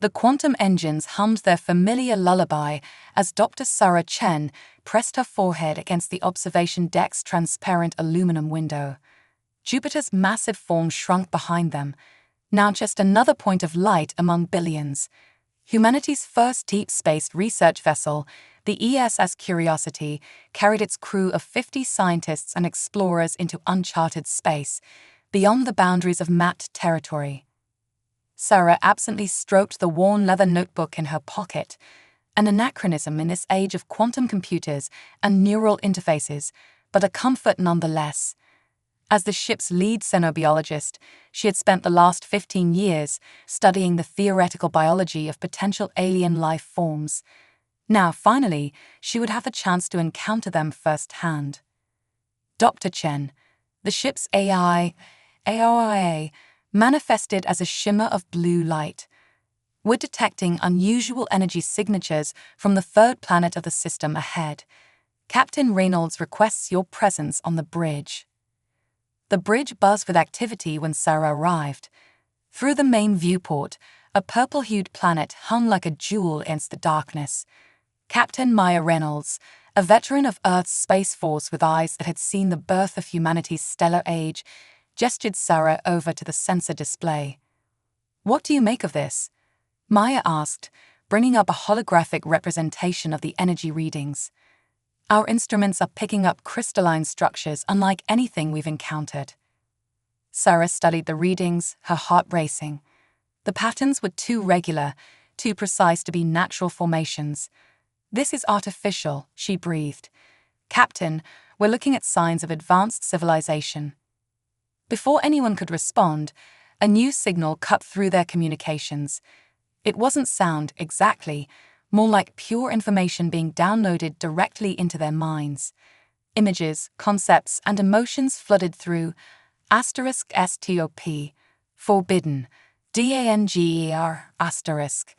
The quantum engines hummed their familiar lullaby as Dr. Sarah Chen pressed her forehead against the observation deck's transparent aluminum window. Jupiter's massive form shrunk behind them, now just another point of light among billions. Humanity's first deep space research vessel, the ESS Curiosity, carried its crew of 50 scientists and explorers into uncharted space, beyond the boundaries of mapped territory. Sarah absently stroked the worn leather notebook in her pocket, an anachronism in this age of quantum computers and neural interfaces, but a comfort nonetheless. As the ship's lead xenobiologist, she had spent the last 15 years studying the theoretical biology of potential alien life forms. Now, finally, she would have the chance to encounter them firsthand. Dr. Chen, the ship's AIA, manifested as a shimmer of blue light. We're detecting unusual energy signatures from the third planet of the system ahead. Captain Reynolds requests your presence on the bridge. The bridge buzzed with activity when Sarah arrived. Through the main viewport, a purple-hued planet hung like a jewel against the darkness. Captain Maya Reynolds, a veteran of Earth's Space Force with eyes that had seen the birth of humanity's stellar age, gestured Sarah over to the sensor display. "What do you make of this?" Maya asked, bringing up a holographic representation of the energy readings. "Our instruments are picking up crystalline structures unlike anything we've encountered." Sarah studied the readings, her heart racing. The patterns were too regular, too precise to be natural formations. "This is artificial," she breathed. "Captain, we're looking at signs of advanced civilization." Before anyone could respond, a new signal cut through their communications. It wasn't sound, exactly, more like pure information being downloaded directly into their minds. Images, concepts, and emotions flooded through. *STOP, forbidden, DANGER, *.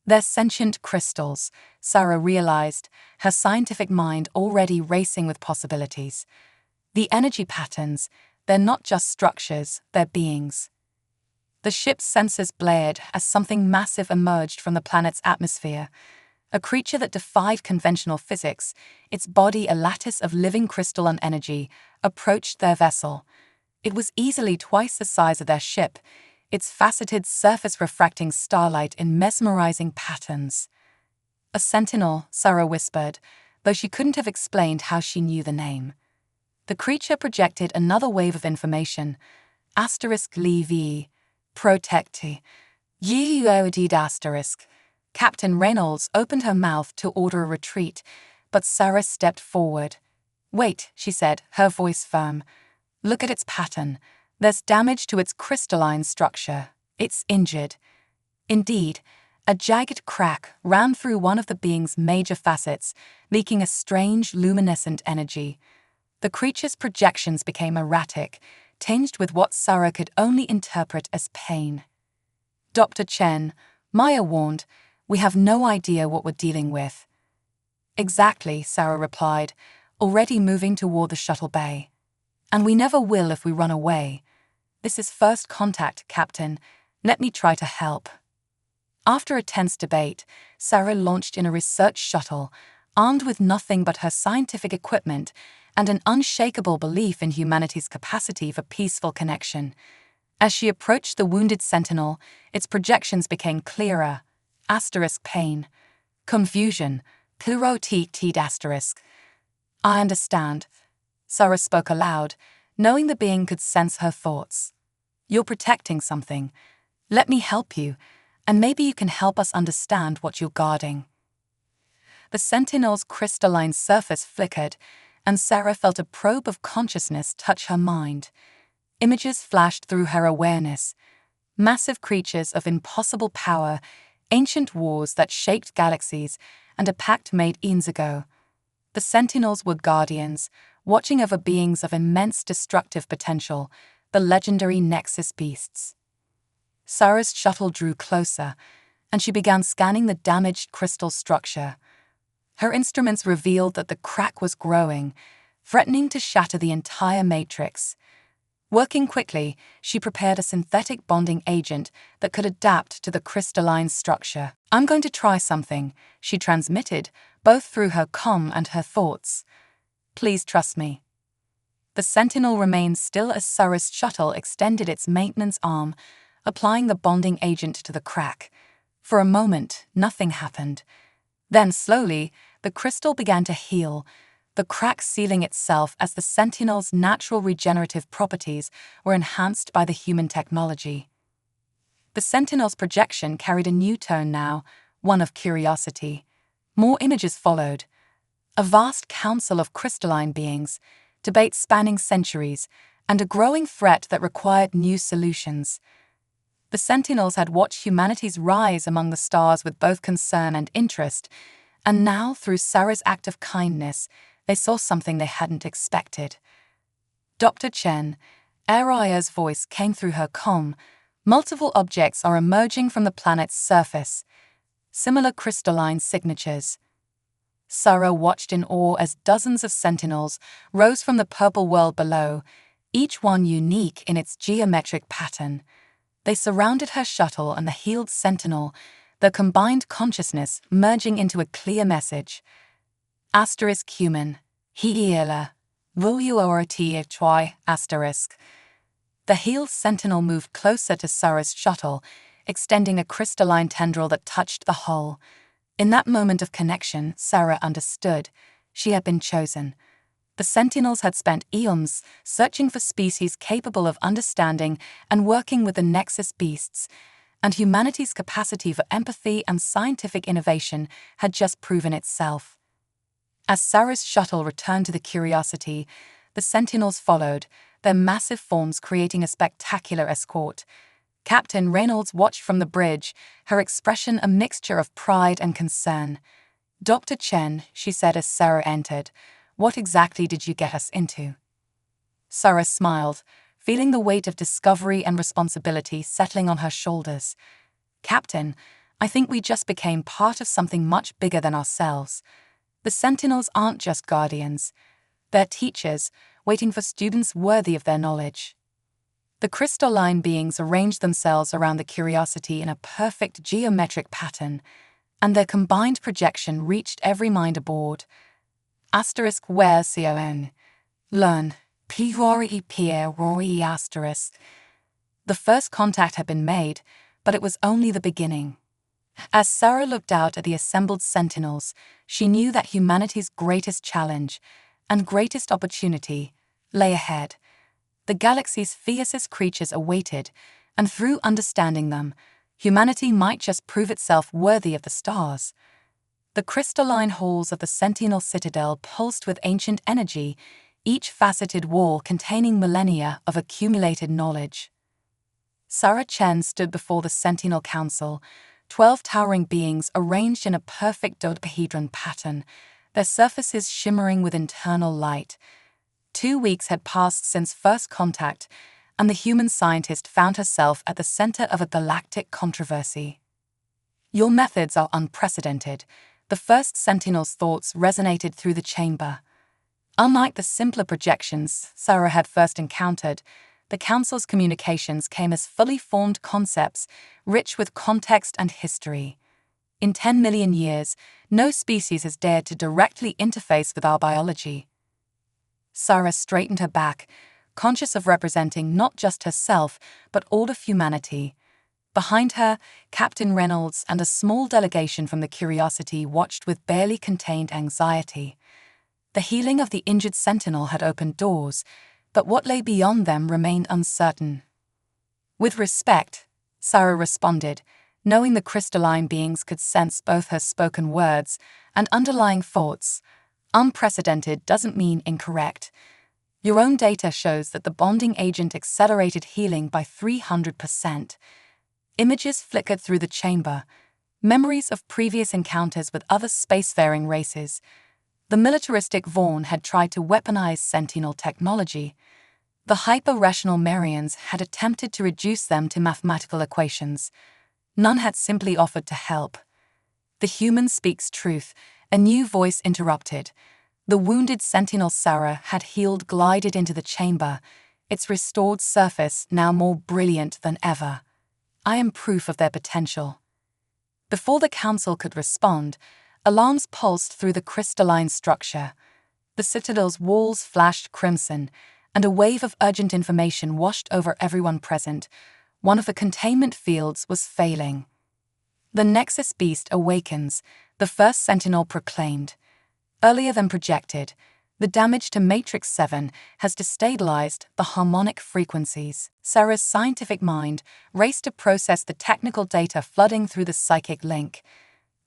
They're sentient crystals, Sarah realized, her scientific mind already racing with possibilities. The energy patterns, they're not just structures, they're beings. The ship's sensors blared as something massive emerged from the planet's atmosphere. A creature that defied conventional physics, its body a lattice of living crystalline energy, approached their vessel. It was easily twice the size of their ship, its faceted surface refracting starlight in mesmerizing patterns. "A sentinel," Sarah whispered, though she couldn't have explained how she knew the name. The creature projected another wave of information. *Levi. Protecti. *. Captain Reynolds opened her mouth to order a retreat, but Sarah stepped forward. "Wait," she said, her voice firm. "Look at its pattern. There's damage to its crystalline structure. It's injured." Indeed, a jagged crack ran through one of the being's major facets, leaking a strange, luminescent energy. The creature's projections became erratic, tinged with what Sarah could only interpret as pain. "Dr. Chen," Maya warned, "we have no idea what we're dealing with." "Exactly," Sarah replied, already moving toward the shuttle bay. "And we never will if we run away. This is first contact, Captain. Let me try to help." After a tense debate, Sarah launched in a research shuttle, armed with nothing but her scientific equipment and an unshakable belief in humanity's capacity for peaceful connection. As she approached the wounded sentinel, its projections became clearer. *pain. Confusion. *. "I understand." Sarah spoke aloud, knowing the being could sense her thoughts. "You're protecting something. Let me help you, and maybe you can help us understand what you're guarding." The sentinel's crystalline surface flickered, and Sarah felt a probe of consciousness touch her mind. Images flashed through her awareness. Massive creatures of impossible power, ancient wars that shaped galaxies, and a pact made eons ago. The Sentinels were guardians, watching over beings of immense destructive potential, the legendary Nexus beasts. Sarah's shuttle drew closer, and she began scanning the damaged crystal structure. Her instruments revealed that the crack was growing, threatening to shatter the entire matrix. Working quickly, she prepared a synthetic bonding agent that could adapt to the crystalline structure. "I'm going to try something," she transmitted, both through her comm and her thoughts. "Please trust me." The Sentinel remained still as Sarah's shuttle extended its maintenance arm, applying the bonding agent to the crack. For a moment, nothing happened. Then slowly, the crystal began to heal, the crack sealing itself as the Sentinel's natural regenerative properties were enhanced by the human technology. The Sentinel's projection carried a new tone now, one of curiosity. More images followed. A vast council of crystalline beings, debates spanning centuries, and a growing threat that required new solutions. The Sentinels had watched humanity's rise among the stars with both concern and interest, and now, through Sarah's act of kindness, they saw something they hadn't expected. "Dr. Chen," Araya's voice came through her comm. "Multiple objects are emerging from the planet's surface. Similar crystalline signatures." Sarah watched in awe as dozens of sentinels rose from the purple world below, each one unique in its geometric pattern. They surrounded her shuttle and the healed sentinel, their combined consciousness merging into a clear message. *human. Hiela. *. The healed sentinel moved closer to Sarah's shuttle, extending a crystalline tendril that touched the hull. In that moment of connection, Sarah understood. She had been chosen. The Sentinels had spent eons searching for species capable of understanding and working with the Nexus beasts, and humanity's capacity for empathy and scientific innovation had just proven itself. As Sarah's shuttle returned to the Curiosity, the Sentinels followed, their massive forms creating a spectacular escort. Captain Reynolds watched from the bridge, her expression a mixture of pride and concern. "Dr. Chen," she said as Sarah entered, "what exactly did you get us into?" Sarah smiled, feeling the weight of discovery and responsibility settling on her shoulders. "Captain, I think we just became part of something much bigger than ourselves. The Sentinels aren't just guardians. They're teachers, waiting for students worthy of their knowledge." The crystalline beings arranged themselves around the Curiosity in a perfect geometric pattern, and their combined projection reached every mind aboard. *Where con. Learn. P-Rory Pierre Rory *. The first contact had been made, but it was only the beginning. As Sarah looked out at the assembled Sentinels, she knew that humanity's greatest challenge and greatest opportunity lay ahead. The galaxy's fiercest creatures awaited, and through understanding them, humanity might just prove itself worthy of the stars. The crystalline halls of the Sentinel Citadel pulsed with ancient energy, each faceted wall containing millennia of accumulated knowledge. Sarah Chen stood before the Sentinel Council, 12 towering beings arranged in a perfect dodecahedron pattern, their surfaces shimmering with internal light. 2 weeks had passed since first contact, and the human scientist found herself at the center of a galactic controversy. "Your methods are unprecedented," the first Sentinel's thoughts resonated through the chamber. Unlike the simpler projections Sarah had first encountered, the Council's communications came as fully formed concepts, rich with context and history. In 10 million years, no species has dared to directly interface with our biology. Sarah straightened her back, conscious of representing not just herself, but all of humanity. Behind her, Captain Reynolds and a small delegation from the Curiosity watched with barely contained anxiety. The healing of the injured Sentinel had opened doors, but what lay beyond them remained uncertain. With respect, Sarah responded, knowing the crystalline beings could sense both her spoken words and underlying thoughts. "Unprecedented doesn't mean incorrect. Your own data shows that the bonding agent accelerated healing by 300%. Images flickered through the chamber, memories of previous encounters with other spacefaring races. The militaristic Vaughn had tried to weaponize Sentinel technology. The hyper-rational Marians had attempted to reduce them to mathematical equations. None had simply offered to help. "The human speaks truth," a new voice interrupted. The wounded Sentinel Sarah had healed glided into the chamber, its restored surface now more brilliant than ever. I am proof of their potential. Before the council could respond, alarms pulsed through the crystalline structure. The citadel's walls flashed crimson, and a wave of urgent information washed over everyone present. One of the containment fields was failing. The Nexus Beast awakens, the first sentinel proclaimed. Earlier than projected, the damage to Matrix 7 has destabilized the harmonic frequencies. Sarah's scientific mind raced to process the technical data flooding through the psychic link.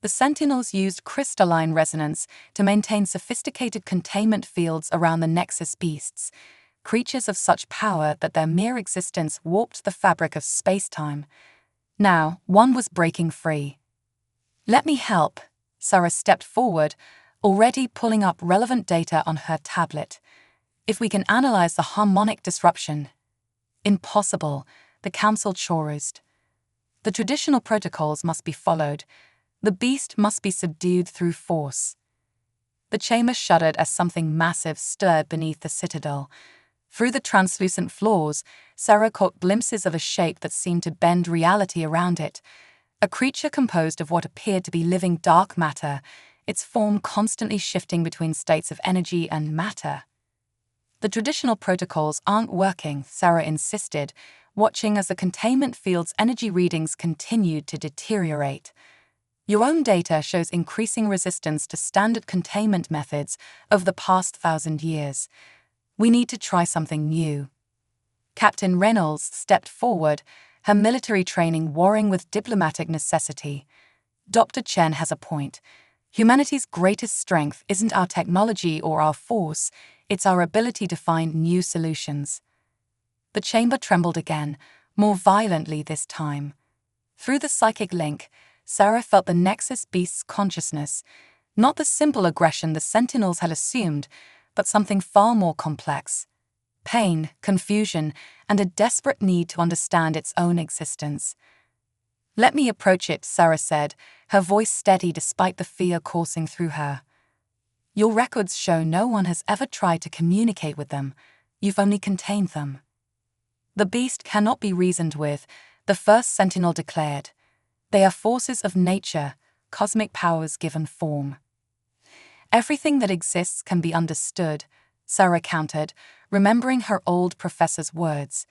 The Sentinels used crystalline resonance to maintain sophisticated containment fields around the Nexus Beasts, creatures of such power that their mere existence warped the fabric of space-time. Now, one was breaking free. "Let me help," Sarah stepped forward, already pulling up relevant data on her tablet. "If we can analyze the harmonic disruption." "Impossible," the council chorused. "The traditional protocols must be followed. The beast must be subdued through force." The chamber shuddered as something massive stirred beneath the citadel. Through the translucent floors, Sarah caught glimpses of a shape that seemed to bend reality around it. A creature composed of what appeared to be living dark matter, its form constantly shifting between states of energy and matter. "The traditional protocols aren't working," Sarah insisted, watching as the containment field's energy readings continued to deteriorate. "Your own data shows increasing resistance to standard containment methods over the past 1,000 years. We need to try something new." Captain Reynolds stepped forward, her military training warring with diplomatic necessity. "Dr. Chen has a point. Humanity's greatest strength isn't our technology or our force, it's our ability to find new solutions." The chamber trembled again, more violently this time. Through the psychic link, Sarah felt the Nexus Beast's consciousness, not the simple aggression the Sentinels had assumed, but something far more complex. Pain, confusion, and a desperate need to understand its own existence. "Let me approach it," Sarah said, her voice steady despite the fear coursing through her. "Your records show no one has ever tried to communicate with them. You've only contained them." "The beast cannot be reasoned with," the first sentinel declared. "They are forces of nature, cosmic powers given form." "Everything that exists can be understood," Sarah countered, remembering her old professor's words.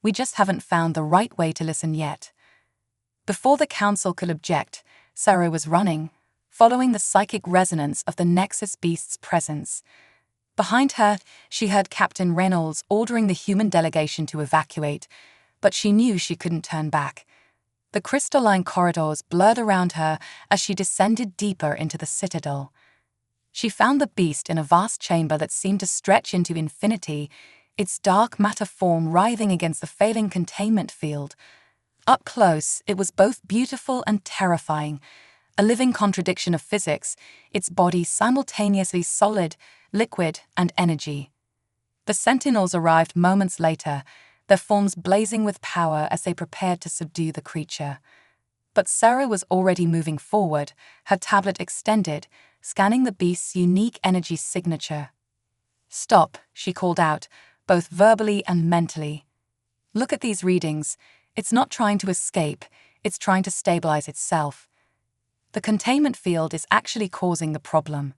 "We just haven't found the right way to listen yet." Before the council could object, Sarah was running, following the psychic resonance of the Nexus Beast's presence. Behind her, she heard Captain Reynolds ordering the human delegation to evacuate, but she knew she couldn't turn back. The crystalline corridors blurred around her as she descended deeper into the citadel. She found the beast in a vast chamber that seemed to stretch into infinity, its dark matter form writhing against the failing containment field. Up close, it was both beautiful and terrifying, a living contradiction of physics, its body simultaneously solid, liquid, and energy. The Sentinels arrived moments later, their forms blazing with power as they prepared to subdue the creature. But Sarah was already moving forward, her tablet extended, scanning the beast's unique energy signature. "Stop," she called out, both verbally and mentally. "Look at these readings. It's not trying to escape, it's trying to stabilize itself. The containment field is actually causing the problem."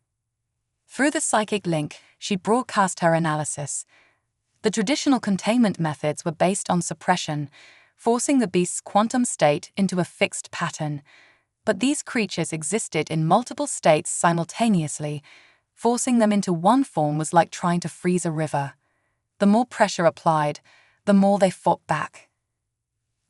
Through the psychic link, she broadcast her analysis. The traditional containment methods were based on suppression, forcing the beast's quantum state into a fixed pattern. But these creatures existed in multiple states simultaneously. Forcing them into one form was like trying to freeze a river. The more pressure applied, the more they fought back.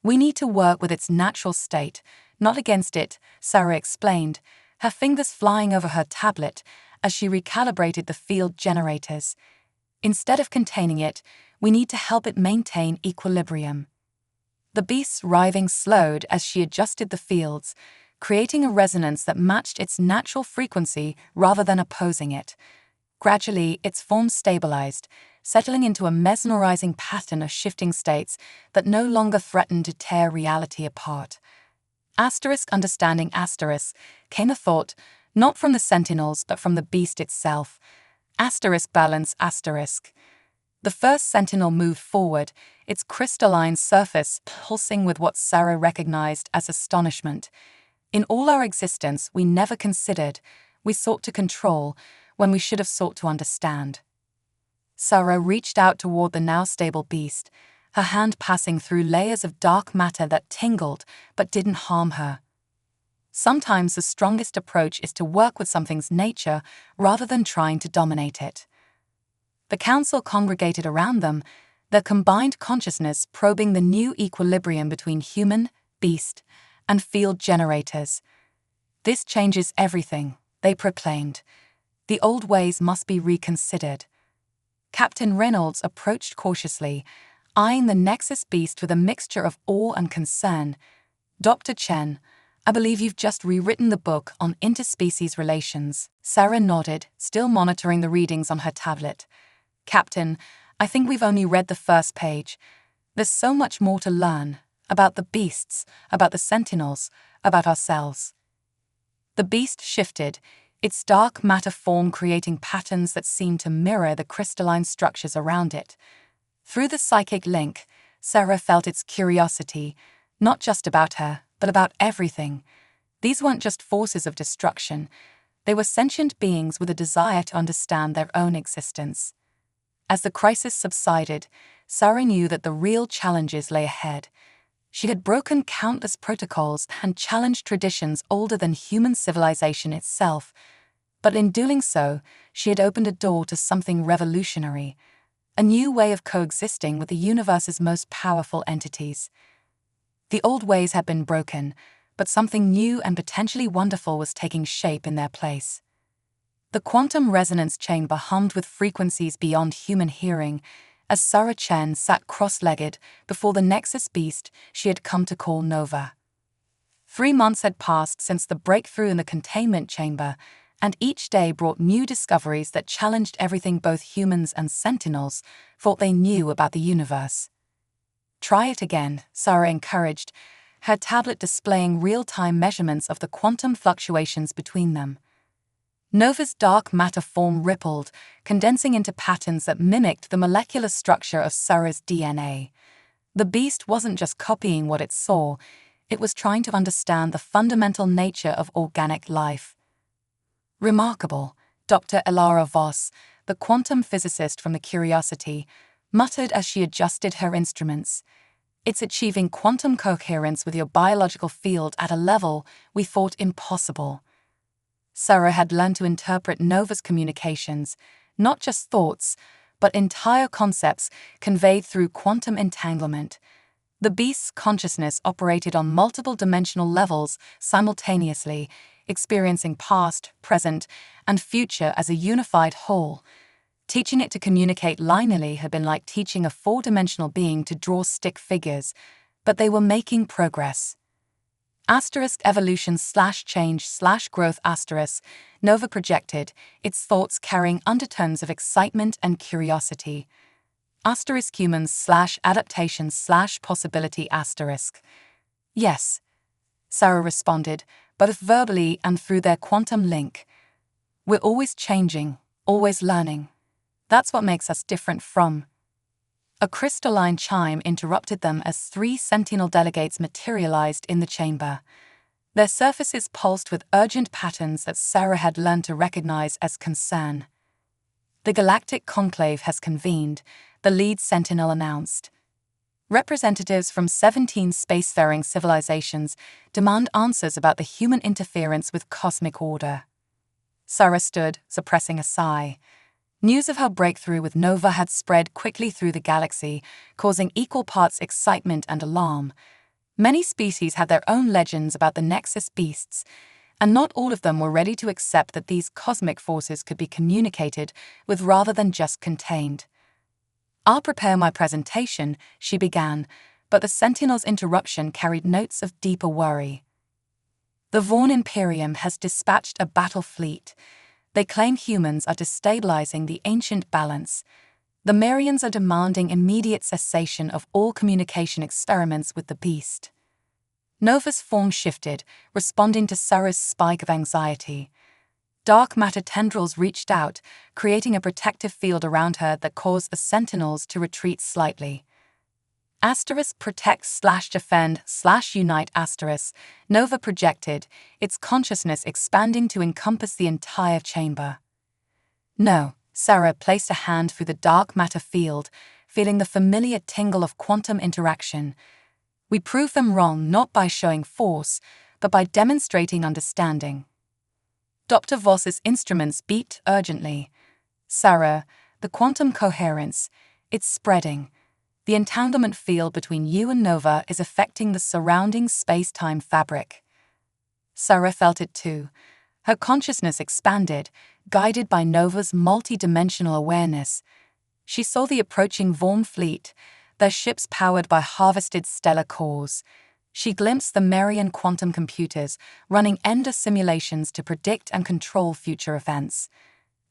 "We need to work with its natural state, not against it," Sarah explained, her fingers flying over her tablet as she recalibrated the field generators. "Instead of containing it, we need to help it maintain equilibrium." The beast's writhing slowed as she adjusted the fields, creating a resonance that matched its natural frequency rather than opposing it. Gradually, its form stabilized, settling into a mesmerizing pattern of shifting states that no longer threatened to tear reality apart. Understanding came a thought, not from the Sentinels but from the beast itself. Balance. The first sentinel moved forward, its crystalline surface pulsing with what Sarah recognized as astonishment. In all our existence, we never considered, we sought to control, when we should have sought to understand. Sarah reached out toward the now stable beast, her hand passing through layers of dark matter that tingled but didn't harm her. Sometimes the strongest approach is to work with something's nature rather than trying to dominate it. The council congregated around them, their combined consciousness probing the new equilibrium between human, beast, and field generators. This changes everything, they proclaimed. The old ways must be reconsidered. Captain Reynolds approached cautiously, eyeing the Nexus beast with a mixture of awe and concern. Dr. Chen, I believe you've just rewritten the book on interspecies relations. Sarah nodded, still monitoring the readings on her tablet. Captain, I think we've only read the first page. There's so much more to learn, about the beasts, about the sentinels, about ourselves. The beast shifted, its dark matter form creating patterns that seemed to mirror the crystalline structures around it. Through the psychic link, Sarah felt its curiosity, not just about her, but about everything. These weren't just forces of destruction. They were sentient beings with a desire to understand their own existence. As the crisis subsided, Sarah knew that the real challenges lay ahead. She had broken countless protocols and challenged traditions older than human civilization itself. But in doing so, she had opened a door to something revolutionary, a new way of coexisting with the universe's most powerful entities. The old ways had been broken, but something new and potentially wonderful was taking shape in their place. The quantum resonance chamber hummed with frequencies beyond human hearing as Sarah Chen sat cross-legged before the Nexus beast she had come to call Nova. 3 months had passed since the breakthrough in the containment chamber, and each day brought new discoveries that challenged everything both humans and sentinels thought they knew about the universe. Try it again, Sarah encouraged, her tablet displaying real-time measurements of the quantum fluctuations between them. Nova's dark matter form rippled, condensing into patterns that mimicked the molecular structure of Sarah's DNA. The beast wasn't just copying what it saw, it was trying to understand the fundamental nature of organic life. Remarkable, Dr. Elara Voss, the quantum physicist from the Curiosity, muttered as she adjusted her instruments. It's achieving quantum coherence with your biological field at a level we thought impossible. Sarah had learned to interpret Nova's communications, not just thoughts, but entire concepts conveyed through quantum entanglement. The beast's consciousness operated on multiple dimensional levels simultaneously, experiencing past, present, and future as a unified whole. Teaching it to communicate linearly had been like teaching a 4-dimensional being to draw stick figures, but they were making progress. *evolution/change/growth*, Nova projected, its thoughts carrying undertones of excitement and curiosity. *humans/adaptation/possibility*. Yes, Sarah responded, both verbally and through their quantum link. We're always changing, always learning. That's what makes us different from. A crystalline chime interrupted them as 3 Sentinel delegates materialized in the chamber. Their surfaces pulsed with urgent patterns that Sarah had learned to recognize as concern. The Galactic Conclave has convened, the lead Sentinel announced. Representatives from 17 spacefaring civilizations demand answers about the human interference with cosmic order. Sarah stood, suppressing a sigh. News of her breakthrough with Nova had spread quickly through the galaxy, causing equal parts excitement and alarm. Many species had their own legends about the Nexus beasts, and not all of them were ready to accept that these cosmic forces could be communicated with rather than just contained. "I'll prepare my presentation," she began, but the Sentinel's interruption carried notes of deeper worry. "The Vaughn Imperium has dispatched a battle fleet. They claim humans are destabilizing the ancient balance. The Marians are demanding immediate cessation of all communication experiments with the beast." Nova's form shifted, responding to Sarah's spike of anxiety. Dark matter tendrils reached out, creating a protective field around her that caused the Sentinels to retreat slightly. *protect/defend/unite*. Nova projected, its consciousness expanding to encompass the entire chamber. No, Sarah placed a hand through the dark matter field, feeling the familiar tingle of quantum interaction. We prove them wrong not by showing force, but by demonstrating understanding. Dr. Voss's instruments beeped urgently. Sarah, the quantum coherence, it's spreading. The entanglement field between you and Nova is affecting the surrounding space-time fabric. Sarah felt it too. Her consciousness expanded, guided by Nova's multi-dimensional awareness. She saw the approaching Vaughn fleet, their ships powered by harvested stellar cores. She glimpsed the Marian quantum computers running endless simulations to predict and control future events.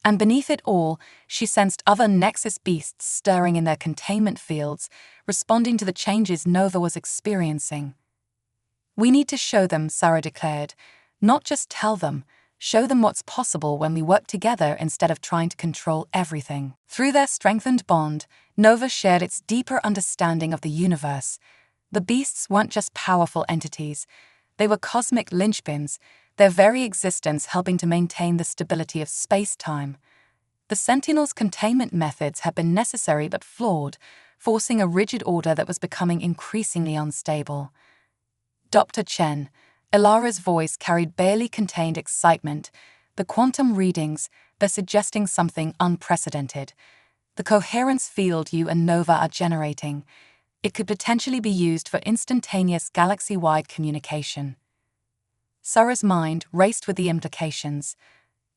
And beneath it all, she sensed other Nexus beasts stirring in their containment fields, responding to the changes Nova was experiencing. "We need to show them," Sarah declared. "Not just tell them. Show them what's possible when we work together instead of trying to control everything." Through their strengthened bond, Nova shared its deeper understanding of the universe. The beasts weren't just powerful entities. They were cosmic linchpins, their very existence helping to maintain the stability of space-time. The Sentinels' containment methods had been necessary but flawed, forcing a rigid order that was becoming increasingly unstable. "Dr. Chen," Ilara's voice carried barely contained excitement. "The quantum readings, they're suggesting something unprecedented. The coherence field you and Nova are generating. It could potentially be used for instantaneous galaxy-wide communication." Sarah's mind raced with the implications.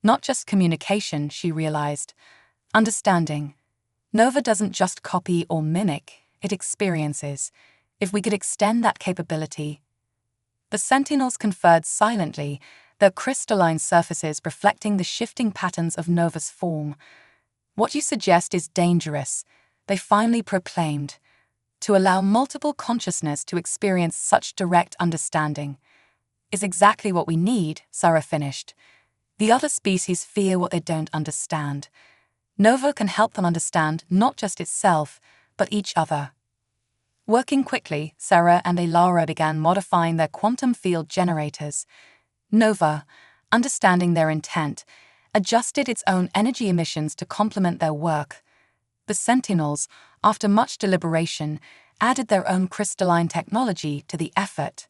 Not just communication, she realized. Understanding. Nova doesn't just copy or mimic, it experiences. If we could extend that capability. The Sentinels conferred silently, their crystalline surfaces reflecting the shifting patterns of Nova's form. "What you suggest is dangerous," they finally proclaimed. "To allow multiple consciousness to experience such direct understanding is exactly what we need," Sarah finished. "The other species fear what they don't understand. Nova can help them understand not just itself, but each other." Working quickly, Sarah and Ilara began modifying their quantum field generators. Nova, understanding their intent, adjusted its own energy emissions to complement their work. The Sentinels, after much deliberation, added their own crystalline technology to the effort.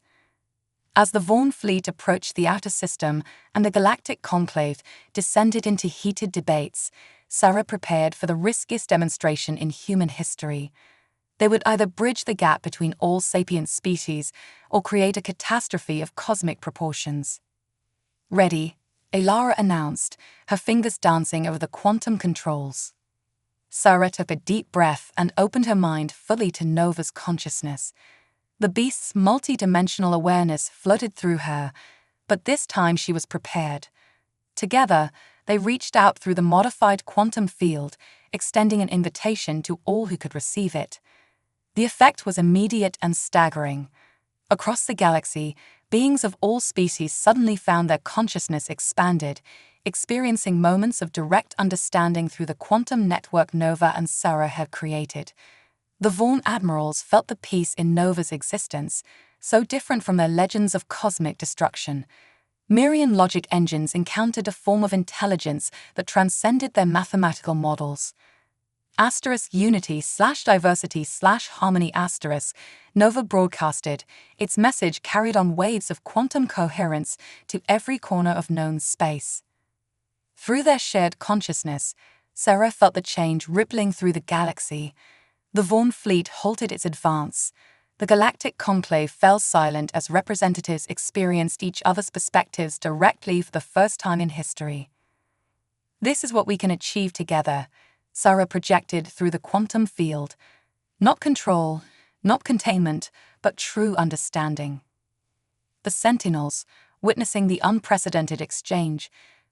As the Vaughn fleet approached the outer system and the Galactic conclave descended into heated debates, Sarah prepared for the riskiest demonstration in human history. They would either bridge the gap between all sapient species or create a catastrophe of cosmic proportions. "Ready," Ilara announced, her fingers dancing over the quantum controls. Sarah took a deep breath and opened her mind fully to Nova's consciousness. The beast's multi-dimensional awareness floated through her, but this time she was prepared. Together, they reached out through the modified quantum field, extending an invitation to all who could receive it. The effect was immediate and staggering. Across the galaxy, beings of all species suddenly found their consciousness expanded, experiencing moments of direct understanding through the quantum network Nova and Sarah had created. The Vaughn admirals felt the peace in Nova's existence, so different from their legends of cosmic destruction. Marian logic engines encountered a form of intelligence that transcended their mathematical models. *unity/diversity/harmony*. Nova broadcasted, its message carried on waves of quantum coherence to every corner of known space. Through their shared consciousness, Sarah felt the change rippling through the galaxy. The Vaughn fleet halted its advance. The Galactic conclave fell silent as representatives experienced each other's perspectives directly for the first time in history. "This is what we can achieve together," Sarah projected through the quantum field. "Not control, not containment, but true understanding." The Sentinels, witnessing the unprecedented exchange,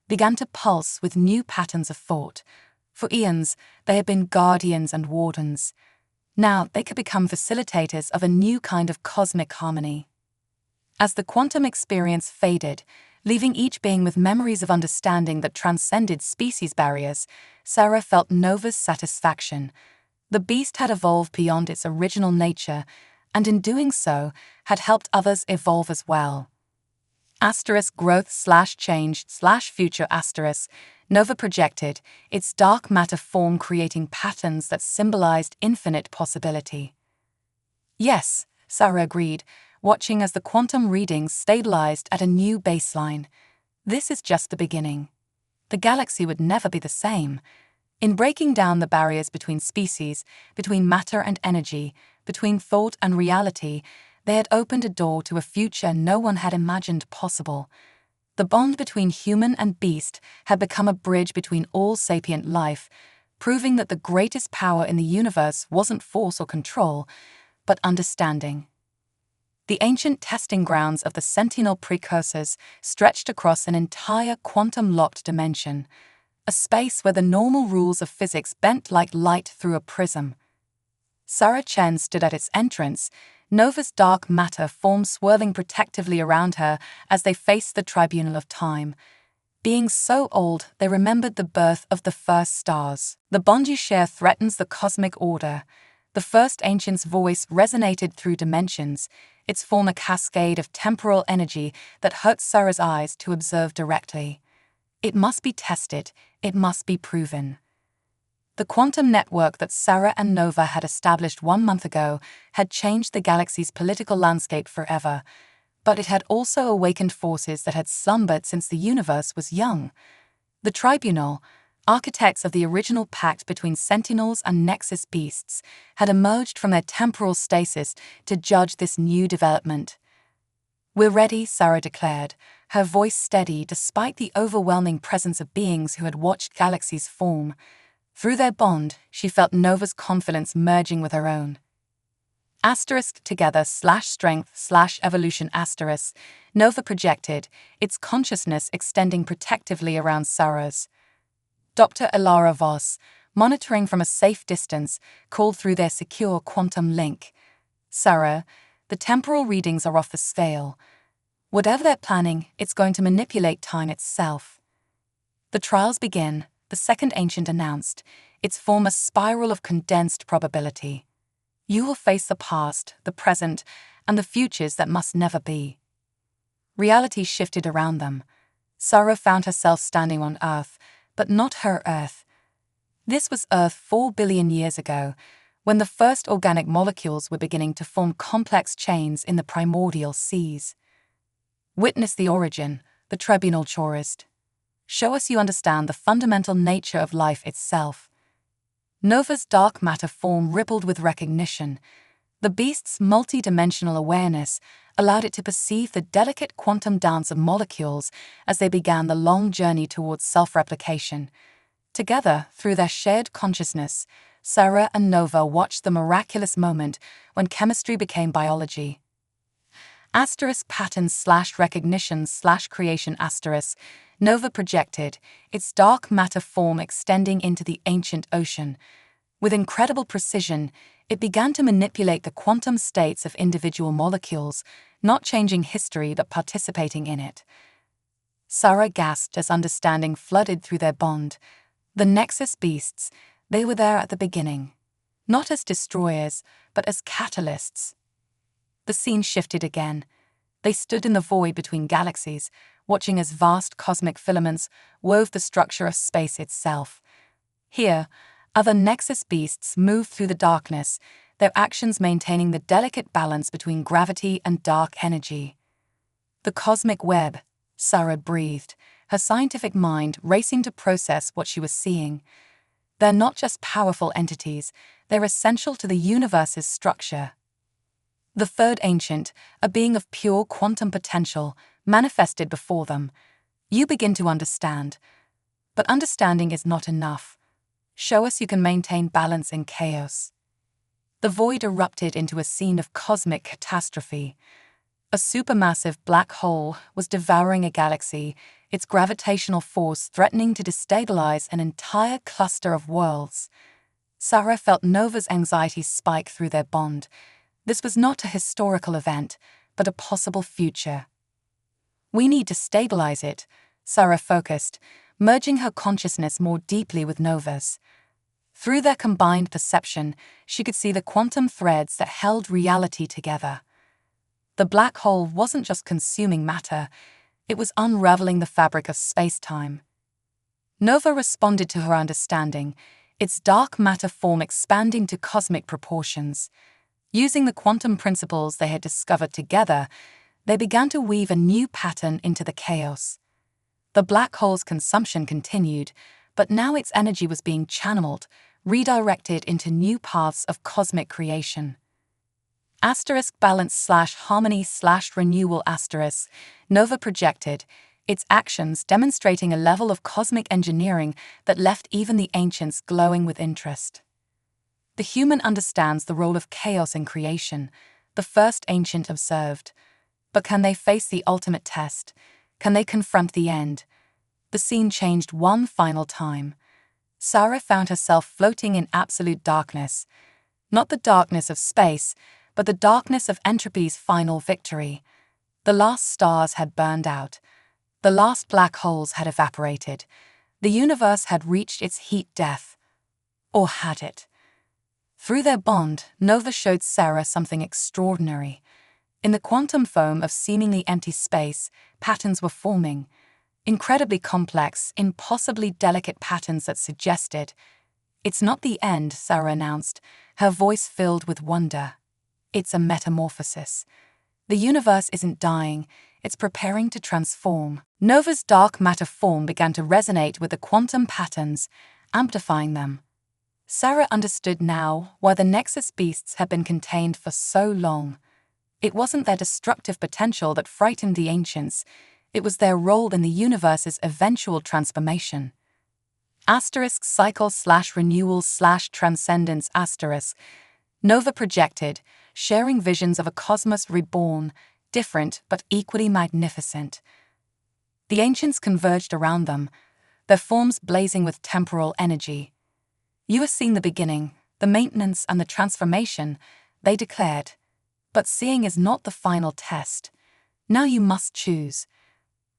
began to pulse with new patterns of thought. For eons, they had been guardians and wardens. Now they could become facilitators of a new kind of cosmic harmony. As the quantum experience faded, Leaving each being with memories of understanding that transcended species barriers, Sarah felt Nova's satisfaction. The beast had evolved beyond its original nature, and in doing so, had helped others evolve as well. *growth/change/future*. Nova projected, its dark matter form creating patterns that symbolized infinite possibility. Yes, Sarah agreed, watching as the quantum readings stabilized at a new baseline. This is just the beginning. The galaxy would never be the same. In breaking down the barriers between species, between matter and energy, between thought and reality, they had opened a door to a future no one had imagined possible. The bond between human and beast had become a bridge between all sapient life, proving that the greatest power in the universe wasn't force or control, but understanding. The ancient testing grounds of the Sentinel precursors stretched across an entire quantum-locked dimension, a space where the normal rules of physics bent like light through a prism. Sarah Chen stood at its entrance, Nova's dark matter form swirling protectively around her as they faced the tribunal of time. Being so old, they remembered the birth of the first stars. The bond you share threatens the cosmic order. The first ancient's voice resonated through dimensions, its form a cascade of temporal energy that hurt Sarah's eyes to observe directly. It must be tested, it must be proven. The quantum network that Sarah and Nova had established 1 month ago had changed the galaxy's political landscape forever, but it had also awakened forces that had slumbered since the universe was young. The Tribunal, architects of the original pact between Sentinels and Nexus beasts, had emerged from their temporal stasis to judge this new development. "We're ready," Sarah declared, her voice steady despite the overwhelming presence of beings who had watched galaxies form. Through their bond, she felt Nova's confidence merging with her own. *together/strength/evolution*. Nova projected, its consciousness extending protectively around Sarah's. Dr. Ilara Voss, monitoring from a safe distance, called through their secure quantum link. "Sarah, the temporal readings are off the scale. Whatever they're planning, it's going to manipulate time itself." The trials begin, the second ancient announced, its form a spiral of condensed probability. You will face the past, the present, and the futures that must never be. Reality shifted around them. Sarah found herself standing on Earth, but not her Earth. This was Earth 4 billion years ago, when the first organic molecules were beginning to form complex chains in the primordial seas. "Witness the origin," the tribunal chorused. "Show us you understand the fundamental nature of life itself." Nova's dark matter form rippled with recognition. The beast's multi-dimensional awareness allowed it to perceive the delicate quantum dance of molecules as they began the long journey towards self-replication. Together, through their shared consciousness, Sarah and Nova watched the miraculous moment when chemistry became biology. *patterns/recognition/creation*. Nova projected, its dark matter form extending into the ancient ocean. With incredible precision, it began to manipulate the quantum states of individual molecules, not changing history but participating in it. Sarah gasped as understanding flooded through their bond. The Nexus beasts, they were there at the beginning. Not as destroyers, but as catalysts. The scene shifted again. They stood in the void between galaxies, watching as vast cosmic filaments wove the structure of space itself. Here, other Nexus beasts moved through the darkness, their actions maintaining the delicate balance between gravity and dark energy. "The cosmic web," Sarah breathed, her scientific mind racing to process what she was seeing. "They're not just powerful entities, they're essential to the universe's structure." The third ancient, a being of pure quantum potential, manifested before them. "You begin to understand. But understanding is not enough. Show us you can maintain balance in chaos." The void erupted into a scene of cosmic catastrophe. A supermassive black hole was devouring a galaxy, its gravitational force threatening to destabilize an entire cluster of worlds. Sarah felt Nova's anxiety spike through their bond. This was not a historical event, but a possible future. We need to stabilize it, Sarah focused, merging her consciousness more deeply with Nova's. Through their combined perception, she could see the quantum threads that held reality together. The black hole wasn't just consuming matter, it was unraveling the fabric of space-time. Nova responded to her understanding, its dark matter form expanding to cosmic proportions. Using the quantum principles they had discovered together, they began to weave a new pattern into the chaos. The black hole's consumption continued, but now its energy was being channeled, redirected into new paths of cosmic creation. *balance/harmony/renewal*. Nova projected, its actions demonstrating a level of cosmic engineering that left even the ancients glowing with interest. The human understands the role of chaos in creation, the first ancient observed. But can they face the ultimate test? Can they confront the end? The scene changed one final time. Sarah found herself floating in absolute darkness. Not the darkness of space, but the darkness of entropy's final victory. The last stars had burned out. The last black holes had evaporated. The universe had reached its heat death. Or had it? Through their bond, Nova showed Sarah something extraordinary. In the quantum foam of seemingly empty space, patterns were forming. Incredibly complex, impossibly delicate patterns that suggested, "It's not the end," Sarah announced, her voice filled with wonder. "It's a metamorphosis. The universe isn't dying, it's preparing to transform." Nova's dark matter form began to resonate with the quantum patterns, amplifying them. Sarah understood now why the Nexus beasts had been contained for so long. It wasn't their destructive potential that frightened the ancients, it was their role in the universe's eventual transformation. *cycle/renewal/transcendence*. Nova projected, sharing visions of a cosmos reborn, different but equally magnificent. The ancients converged around them, their forms blazing with temporal energy. "You have seen the beginning, the maintenance and the transformation," they declared. "But seeing is not the final test. Now you must choose."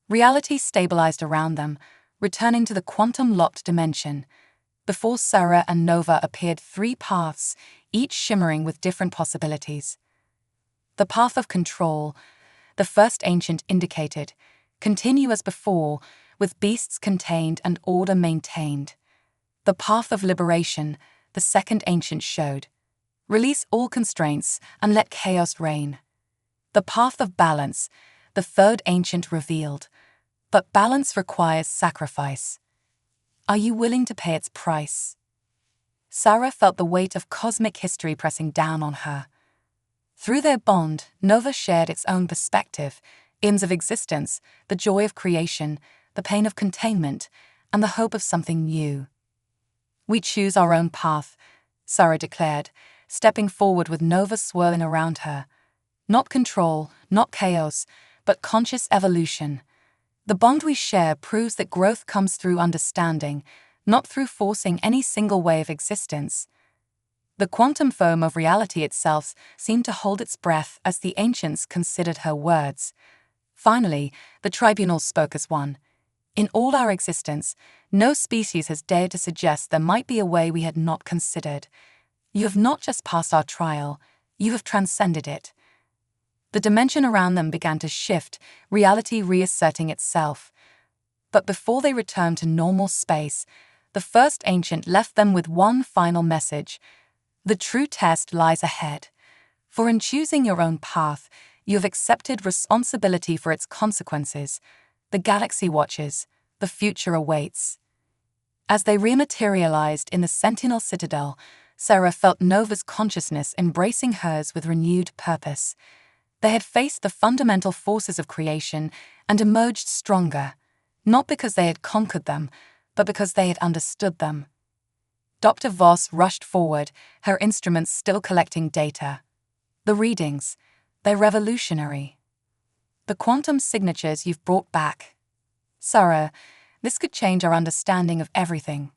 Reality stabilized around them, returning to the quantum-locked dimension. Before Sarah and Nova appeared three paths, each shimmering with different possibilities. The path of control, the first ancient indicated, continue as before, with beasts contained and order maintained. The path of liberation, the second ancient showed. Release all constraints and let chaos reign. The path of balance, the third ancient revealed. But balance requires sacrifice. Are you willing to pay its price? Sarah felt the weight of cosmic history pressing down on her. Through their bond, Nova shared its own perspective, aims of existence, the joy of creation, the pain of containment, and the hope of something new. "We choose our own path," Sarah declared, stepping forward with Nova swirling around her. "Not control, not chaos, but conscious evolution. The bond we share proves that growth comes through understanding, not through forcing any single way of existence." The quantum foam of reality itself seemed to hold its breath as the ancients considered her words. Finally, the tribunal spoke as one. "In all our existence, no species has dared to suggest there might be a way we had not considered. You have not just passed our trial, you have transcended it." The dimension around them began to shift, reality reasserting itself. But before they returned to normal space, the first ancient left them with one final message. The true test lies ahead. For in choosing your own path, you have accepted responsibility for its consequences. The galaxy watches, the future awaits. As they rematerialized in the Sentinel Citadel, Sarah felt Nova's consciousness embracing hers with renewed purpose. They had faced the fundamental forces of creation and emerged stronger, not because they had conquered them, but because they had understood them. Dr. Voss rushed forward, her instruments still collecting data. "The readings, they're revolutionary. The quantum signatures you've brought back. Sarah, this could change our understanding of everything."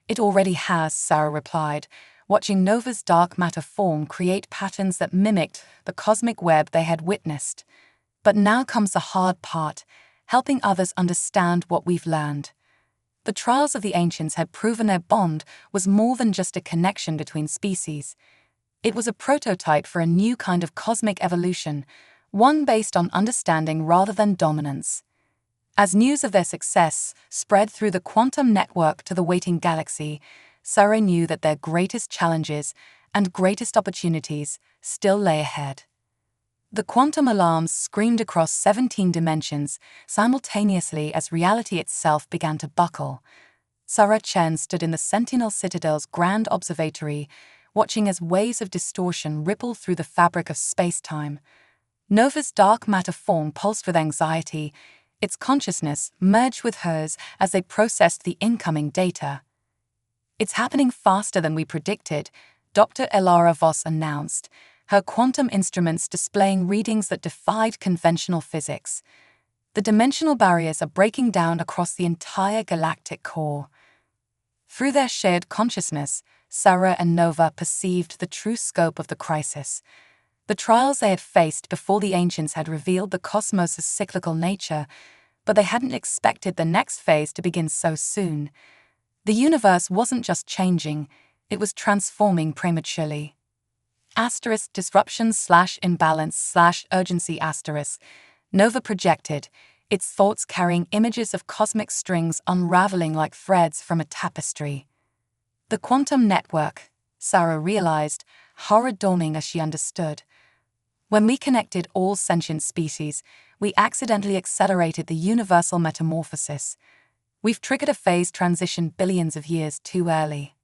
"It already has," Sarah replied, watching Nova's dark matter form create patterns that mimicked the cosmic web they had witnessed. But now comes the hard part, helping others understand what we've learned. The trials of the ancients had proven their bond was more than just a connection between species. It was a prototype for a new kind of cosmic evolution, one based on understanding rather than dominance. As news of their success spread through the quantum network to the waiting galaxy, Sarah knew that their greatest challenges and greatest opportunities still lay ahead. The quantum alarms screamed across 17 dimensions simultaneously as reality itself began to buckle. Sarah Chen stood in the Sentinel Citadel's grand observatory, watching as waves of distortion rippled through the fabric of space-time. Nova's dark matter form pulsed with anxiety, its consciousness merged with hers as they processed the incoming data. "It's happening faster than we predicted," Dr. Elara Voss announced, her quantum instruments displaying readings that defied conventional physics. "The dimensional barriers are breaking down across the entire galactic core." Through their shared consciousness, Sarah and Nova perceived the true scope of the crisis. The trials they had faced before the ancients had revealed the cosmos' cyclical nature, but they hadn't expected the next phase to begin so soon. The universe wasn't just changing, it was transforming prematurely. *disruptions/imbalance/urgency*. Nova projected, its thoughts carrying images of cosmic strings unraveling like threads from a tapestry. The quantum network, Sarah realized, horror dawning as she understood. When we connected all sentient species, we accidentally accelerated the universal metamorphosis. We've triggered a phase transition billions of years too early.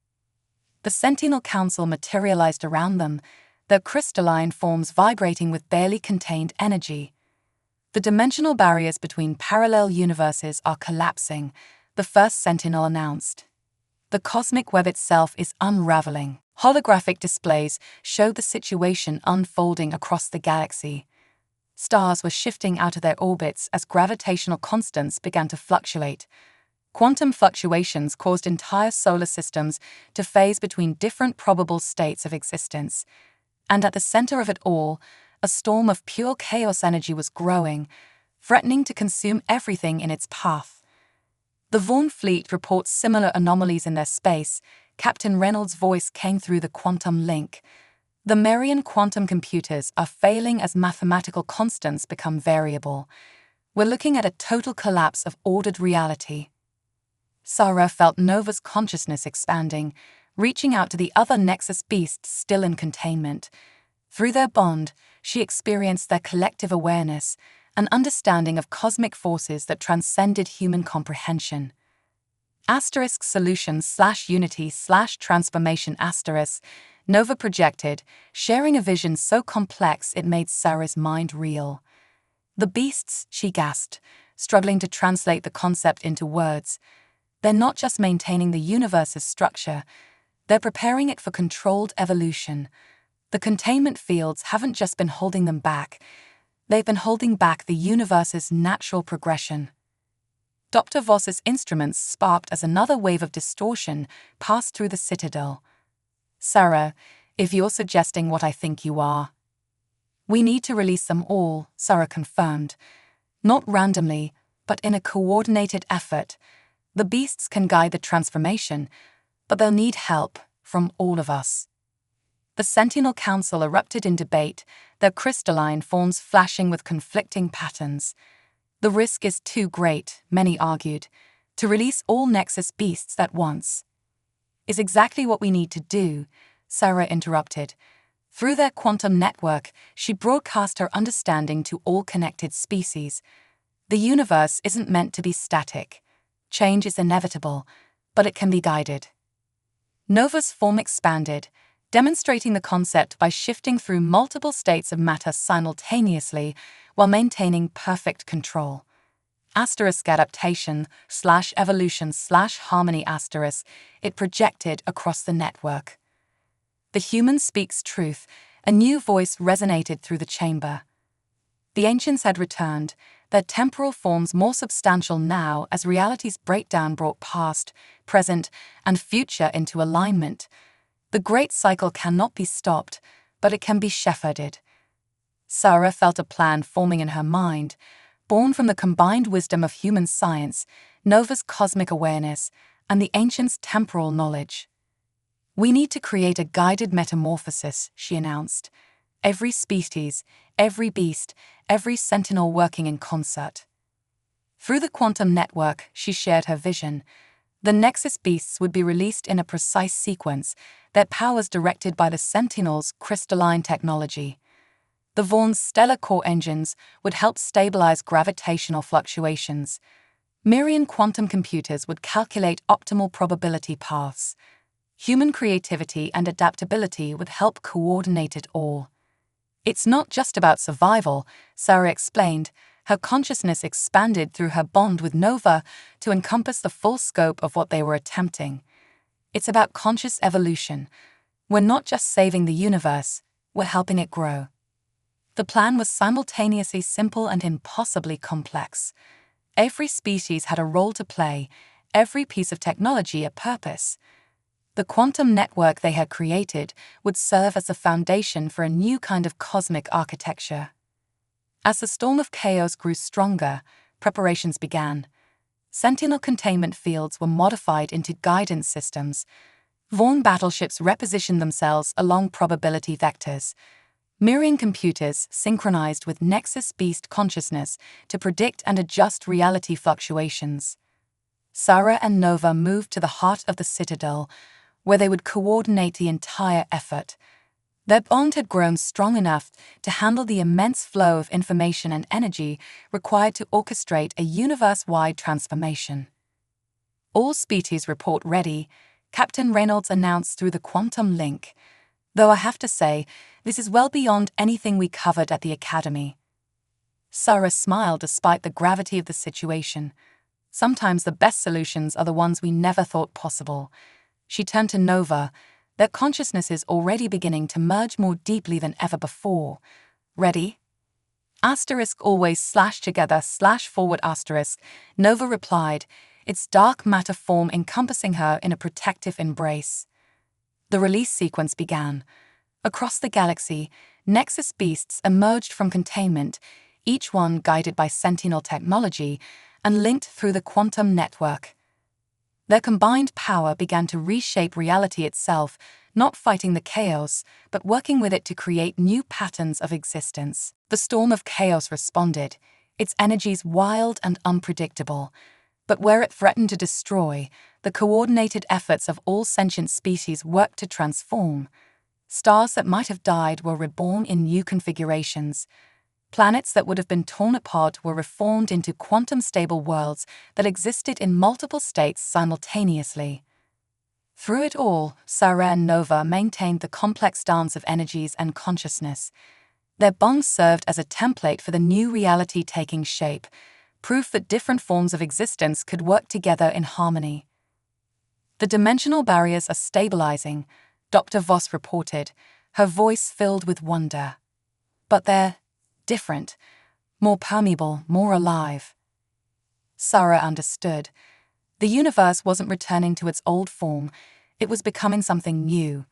The Sentinel Council materialized around them, their crystalline forms vibrating with barely contained energy. "The dimensional barriers between parallel universes are collapsing," the first Sentinel announced. "The cosmic web itself is unraveling." Holographic displays showed the situation unfolding across the galaxy. Stars were shifting out of their orbits as gravitational constants began to fluctuate. Quantum fluctuations caused entire solar systems to phase between different probable states of existence. And at the center of it all, a storm of pure chaos energy was growing, threatening to consume everything in its path. The Vaughn fleet reports similar anomalies in their space. Captain Reynolds' voice came through the quantum link. "The Marian quantum computers are failing as mathematical constants become variable. We're looking at a total collapse of ordered reality." Sarah felt Nova's consciousness expanding, reaching out to the other Nexus beasts still in containment. Through their bond, she experienced their collective awareness, an understanding of cosmic forces that transcended human comprehension. *solution/unity/transformation*. Nova projected, sharing a vision so complex it made Sarah's mind reel. "The beasts," she gasped, struggling to translate the concept into words. "They're not just maintaining the universe's structure, they're preparing it for controlled evolution. The containment fields haven't just been holding them back, they've been holding back the universe's natural progression." Dr. Voss's instruments sparked as another wave of distortion passed through the Citadel. "Sarah, if you're suggesting what I think you are." "We need to release them all," Sarah confirmed. "Not randomly, but in a coordinated effort. The beasts can guide the transformation, but they'll need help from all of us." The Sentinel Council erupted in debate, their crystalline forms flashing with conflicting patterns. "The risk is too great," many argued, "to release all Nexus beasts at once." "Is exactly what we need to do," Sarah interrupted. Through their quantum network, she broadcast her understanding to all connected species. "The universe isn't meant to be static. Change is inevitable, but it can be guided." Nova's form expanded, demonstrating the concept by shifting through multiple states of matter simultaneously while maintaining perfect control. *adaptation/evolution/harmony*. It projected across the network. "The human speaks truth," a new voice resonated through the chamber. The ancients had returned, their temporal forms more substantial now as reality's breakdown brought past, present, and future into alignment. "The great cycle cannot be stopped, but it can be shepherded." Sarah felt a plan forming in her mind, born from the combined wisdom of human science, Nova's cosmic awareness, and the ancients' temporal knowledge. "We need to create a guided metamorphosis," she announced. "Every species, every beast, every sentinel working in concert." Through the quantum network, she shared her vision. The Nexus beasts would be released in a precise sequence, their powers directed by the Sentinel's crystalline technology. The Vaughn's stellar core engines would help stabilize gravitational fluctuations. Mirian quantum computers would calculate optimal probability paths. Human creativity and adaptability would help coordinate it all. "It's not just about survival," Sarah explained. Her consciousness expanded through her bond with Nova to encompass the full scope of what they were attempting. "It's about conscious evolution. We're not just saving the universe, we're helping it grow." The plan was simultaneously simple and impossibly complex. Every species had a role to play, every piece of technology a purpose. The quantum network they had created would serve as the foundation for a new kind of cosmic architecture. As the storm of chaos grew stronger, preparations began. Sentinel containment fields were modified into guidance systems. Vaughn battleships repositioned themselves along probability vectors. Mirian computers synchronized with Nexus beast consciousness to predict and adjust reality fluctuations. Sarah and Nova moved to the heart of the Citadel, where they would coordinate the entire effort. Their bond had grown strong enough to handle the immense flow of information and energy required to orchestrate a universe-wide transformation. "All species report ready," Captain Reynolds announced through the quantum link. "Though I have to say, this is well beyond anything we covered at the Academy." Sarah smiled despite the gravity of the situation. Sometimes the best solutions are the ones we never thought possible. She turned to Nova. Their consciousnesses already beginning to merge more deeply than ever before. "Ready?" Always /together/forward*. Nova replied, its dark matter form encompassing her in a protective embrace. The release sequence began. Across the galaxy, Nexus beasts emerged from containment, each one guided by Sentinel technology and linked through the quantum network. Their combined power began to reshape reality itself, not fighting the chaos, but working with it to create new patterns of existence. The storm of chaos responded, its energies wild and unpredictable. But where it threatened to destroy, the coordinated efforts of all sentient species worked to transform. Stars that might have died were reborn in new configurations. Planets that would have been torn apart were reformed into quantum-stable worlds that existed in multiple states simultaneously. Through it all, Sarah and Nova maintained the complex dance of energies and consciousness. Their bond served as a template for the new reality taking shape, proof that different forms of existence could work together in harmony. "The dimensional barriers are stabilizing," Dr. Voss reported, her voice filled with wonder. "But they're different, more permeable, more alive." Sarah understood. The universe wasn't returning to its old form, it was becoming something new.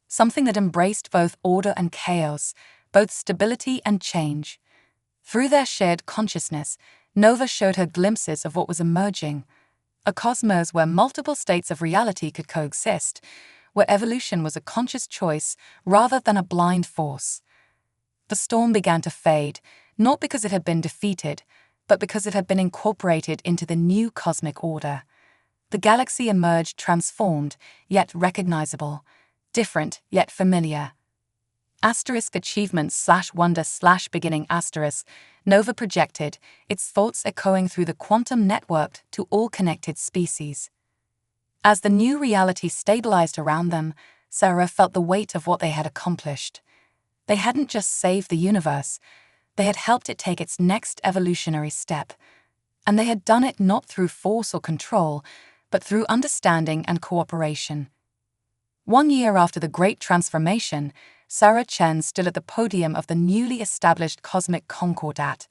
Something that embraced both order and chaos, both stability and change. Through their shared consciousness, Nova showed her glimpses of what was emerging. A cosmos where multiple states of reality could coexist, where evolution was a conscious choice rather than a blind force. The storm began to fade, not because it had been defeated, but because it had been incorporated into the new cosmic order. The galaxy emerged transformed, yet recognizable, different, yet familiar. *achievement/wonder/beginning*. Nova projected, its thoughts echoing through the quantum network to all connected species. As the new reality stabilized around them, Sarah felt the weight of what they had accomplished. They hadn't just saved the universe, they had helped it take its next evolutionary step. And they had done it not through force or control, but through understanding and cooperation. 1 year after the Great Transformation, Sarah Chen stood at the podium of the newly established Cosmic Concordat,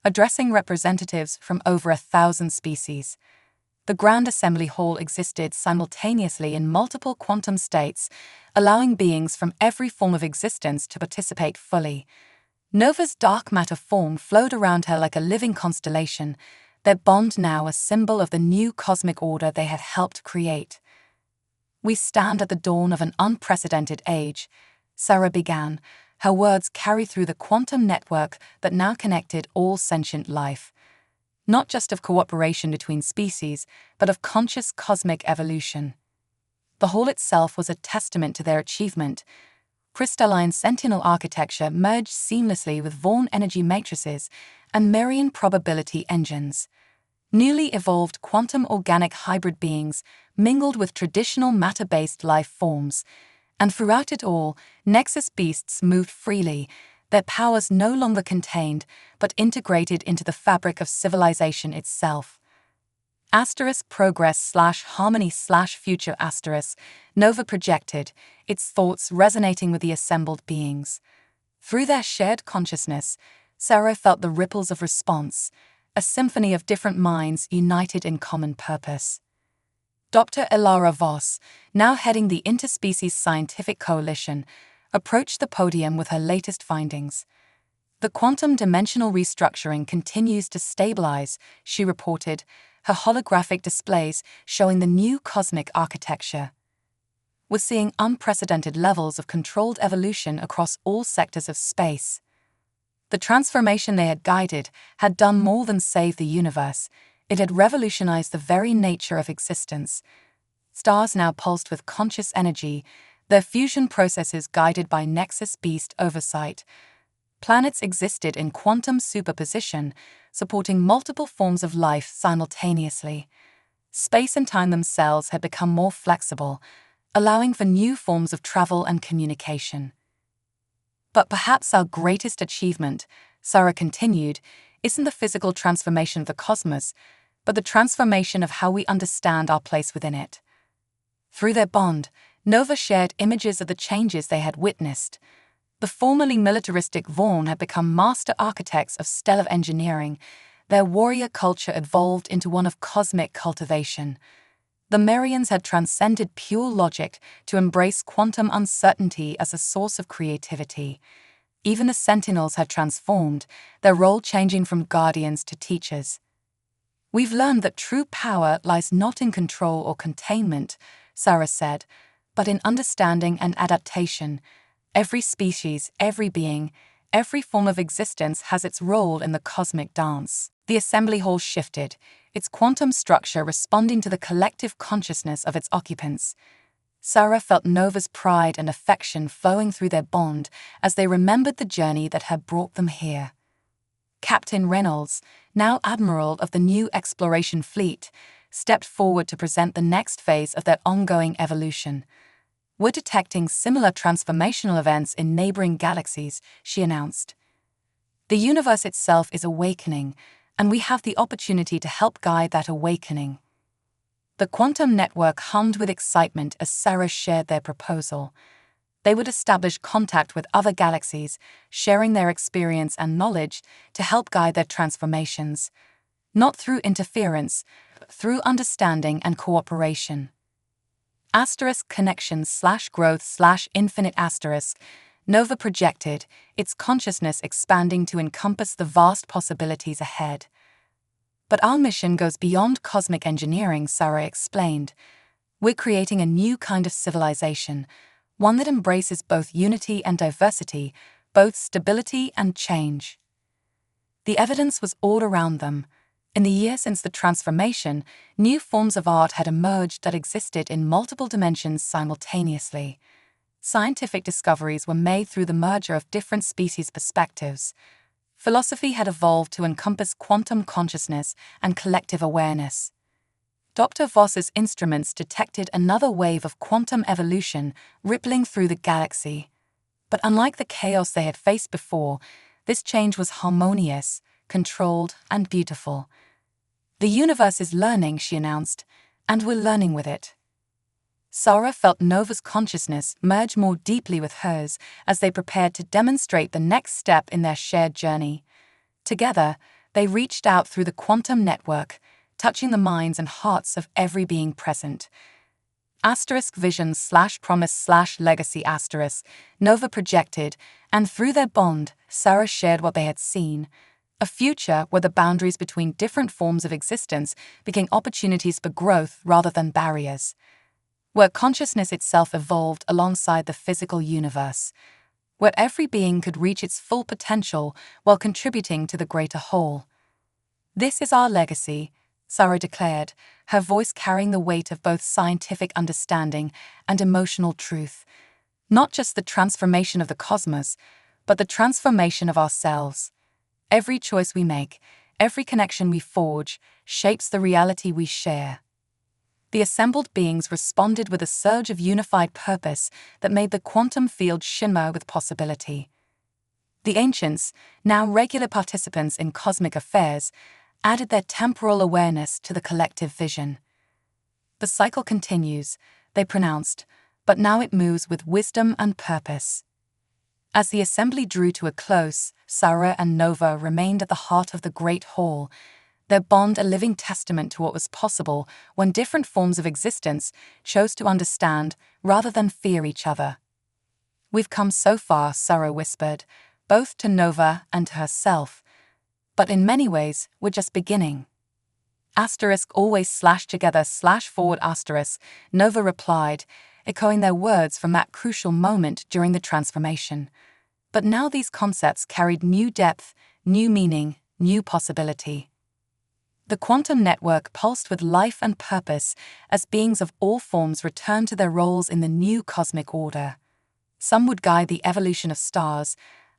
addressing representatives from over 1,000 species. The Grand Assembly Hall existed simultaneously in multiple quantum states, allowing beings from every form of existence to participate fully. Nova's dark matter form flowed around her like a living constellation, their bond now a symbol of the new cosmic order they had helped create. "We stand at the dawn of an unprecedented age," Sarah began, her words carry through the quantum network that now connected all sentient life. Not just of cooperation between species, but of conscious cosmic evolution. The hall itself was a testament to their achievement. Crystalline sentinel architecture merged seamlessly with Vaughn energy matrices and Marian probability engines. Newly evolved quantum organic hybrid beings mingled with traditional matter-based life forms, and throughout it all, Nexus beasts moved freely, their powers no longer contained, but integrated into the fabric of civilization itself. *progress/harmony/future*, Nova projected, its thoughts resonating with the assembled beings. Through their shared consciousness, Sarah felt the ripples of response, a symphony of different minds united in common purpose. Dr. Ilara Voss, now heading the Interspecies Scientific Coalition, approached the podium with her latest findings. "The quantum dimensional restructuring continues to stabilize," she reported, her holographic displays showing the new cosmic architecture. "We're seeing unprecedented levels of controlled evolution across all sectors of space." The transformation they had guided had done more than save the universe. It had revolutionized the very nature of existence. Stars now pulsed with conscious energy, their fusion processes guided by Nexus beast oversight. Planets existed in quantum superposition, supporting multiple forms of life simultaneously. Space and time themselves had become more flexible, allowing for new forms of travel and communication. "But perhaps our greatest achievement," Sarah continued, "isn't the physical transformation of the cosmos, but the transformation of how we understand our place within it." Through their bond, Nova shared images of the changes they had witnessed. The formerly militaristic Vaughn had become master architects of stellar engineering. Their warrior culture evolved into one of cosmic cultivation. The Marians had transcended pure logic to embrace quantum uncertainty as a source of creativity. Even the Sentinels had transformed, their role changing from guardians to teachers. "We've learned that true power lies not in control or containment," Sarah said, "but in understanding and adaptation. Every species, every being, every form of existence has its role in the cosmic dance." The assembly hall shifted, its quantum structure responding to the collective consciousness of its occupants. Sarah felt Nova's pride and affection flowing through their bond as they remembered the journey that had brought them here. Captain Reynolds, now Admiral of the new exploration fleet, stepped forward to present the next phase of their ongoing evolution. "We're detecting similar transformational events in neighboring galaxies," she announced. "The universe itself is awakening, and we have the opportunity to help guide that awakening." The quantum network hummed with excitement as Sarah shared their proposal. They would establish contact with other galaxies, sharing their experience and knowledge to help guide their transformations, not through interference, but through understanding and cooperation. *connections/growth/infinite*, Nova projected, its consciousness expanding to encompass the vast possibilities ahead. "But our mission goes beyond cosmic engineering," Sarah explained. "We're creating a new kind of civilization, one that embraces both unity and diversity, both stability and change." The evidence was all around them. In the year since the transformation, new forms of art had emerged that existed in multiple dimensions simultaneously. Scientific discoveries were made through the merger of different species' perspectives. Philosophy had evolved to encompass quantum consciousness and collective awareness. Dr. Voss's instruments detected another wave of quantum evolution rippling through the galaxy. But unlike the chaos they had faced before, this change was harmonious, controlled, and beautiful. "The universe is learning," she announced, "and we're learning with it." Sarah felt Nova's consciousness merge more deeply with hers as they prepared to demonstrate the next step in their shared journey. Together, they reached out through the quantum network, touching the minds and hearts of every being present. Vision / promise / legacy Nova projected, and through their bond, Sarah shared what they had seen. A future where the boundaries between different forms of existence became opportunities for growth rather than barriers. Where consciousness itself evolved alongside the physical universe. Where every being could reach its full potential while contributing to the greater whole. This is our legacy, Sarah declared, her voice carrying the weight of both scientific understanding and emotional truth. Not just the transformation of the cosmos, but the transformation of ourselves. Every choice we make, every connection we forge, shapes the reality we share. The assembled beings responded with a surge of unified purpose that made the quantum field shimmer with possibility. The ancients, now regular participants in cosmic affairs, added their temporal awareness to the collective vision. The cycle continues, they pronounced, but now it moves with wisdom and purpose. As the assembly drew to a close, Sarah and Nova remained at the heart of the Great Hall, their bond a living testament to what was possible when different forms of existence chose to understand rather than fear each other. "We've come so far," Sarah whispered, both to Nova and to herself. "But in many ways, we're just beginning." Always /together /forward Nova replied, echoing their words from that crucial moment during the transformation. But now these concepts carried new depth, new meaning, new possibility. The quantum network pulsed with life and purpose as beings of all forms returned to their roles in the new cosmic order. Some would guide the evolution of stars,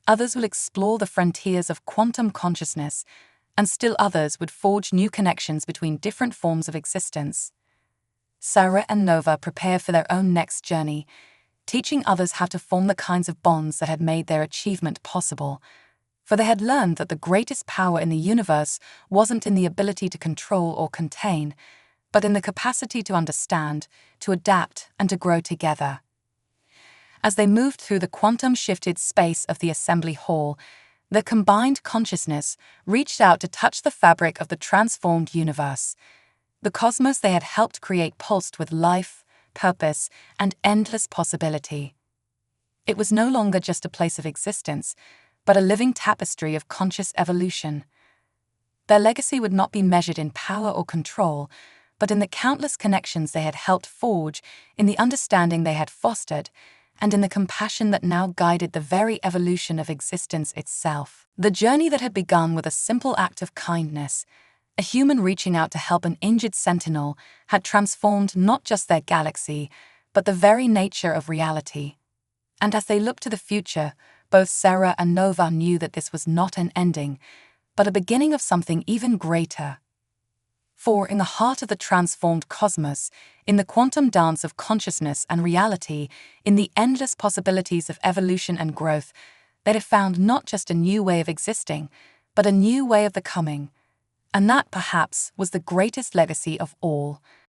others will explore the frontiers of quantum consciousness, and still others would forge new connections between different forms of existence. Sarah and Nova prepare for their own next journey, teaching others how to form the kinds of bonds that had made their achievement possible. For they had learned that the greatest power in the universe wasn't in the ability to control or contain, but in the capacity to understand, to adapt, and to grow together. As they moved through the quantum-shifted space of the assembly hall, their combined consciousness reached out to touch the fabric of the transformed universe. The cosmos they had helped create pulsed with life, purpose, and endless possibility. It was no longer just a place of existence, but a living tapestry of conscious evolution. Their legacy would not be measured in power or control, but in the countless connections they had helped forge, in the understanding they had fostered, and in the compassion that now guided the very evolution of existence itself. The journey that had begun with a simple act of kindness, a human reaching out to help an injured sentinel, had transformed not just their galaxy, but the very nature of reality. And as they looked to the future, both Sarah and Nova knew that this was not an ending, but a beginning of something even greater. For in the heart of the transformed cosmos, in the quantum dance of consciousness and reality, in the endless possibilities of evolution and growth, they'd have found not just a new way of existing, but a new way of becoming. And that, perhaps, was the greatest legacy of all,